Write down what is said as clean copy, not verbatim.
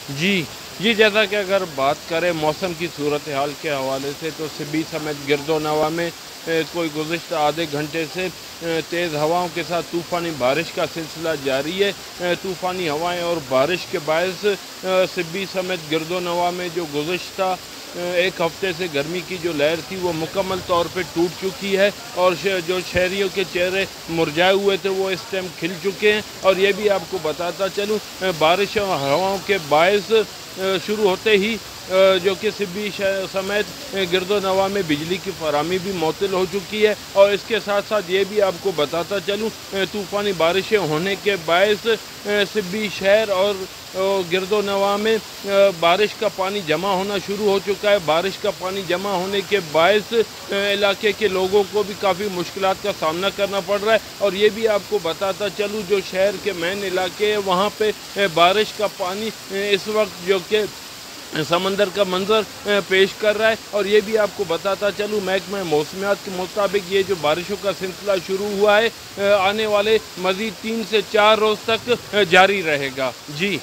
جی جی جیسا کہ اگر بات کریں موسم کی صورتحال کے حوالے سے تو سبی سمیت گرد و نواح میں کوئی گزشتہ آدھے گھنٹے سے تیز ہواؤں کے ساتھ طوفانی بارش کا سلسلہ جاری ہے۔ طوفانی ہوائیں اور بارش کے باعث سبی سمیت گرد و نواح میں جو گزشتہ ایک ہفتے سے گرمی کی جو لہر تھی وہ مکمل طور پہ ٹوٹ چکی ہے، اور جو شہریوں کے چہرے مرجھائے ہوئے تھے وہ اس ٹائم کھل چکے ہیں۔ اور یہ بھی آپ کو بتاتا چلوں، بارش اور ہواؤں کے باعث شروع ہوتے ہی جو کہ سبی سمیت گرد و نواح میں بجلی کی فراہمی بھی معطل ہو چکی ہے۔ اور اس کے ساتھ ساتھ یہ بھی آپ کو بتاتا چلوں، طوفانی بارشیں ہونے کے باعث سبی شہر اور گرد و نواح میں بارش کا پانی جمع ہونا شروع ہو چکا ہے۔ بارش کا پانی جمع ہونے کے باعث علاقے کے لوگوں کو بھی کافی مشکلات کا سامنا کرنا پڑ رہا ہے۔ اور یہ بھی آپ کو بتاتا چلوں، جو شہر کے مین علاقے ہیں وہاں پہ بارش کا پانی اس وقت جو کہ سمندر کا منظر پیش کر رہا ہے۔ اور یہ بھی آپ کو بتاتا چلوں، محکمہ موسمیات کے مطابق یہ جو بارشوں کا سلسلہ شروع ہوا ہے آنے والے مزید 3 سے 4 روز تک جاری رہے گا۔ جی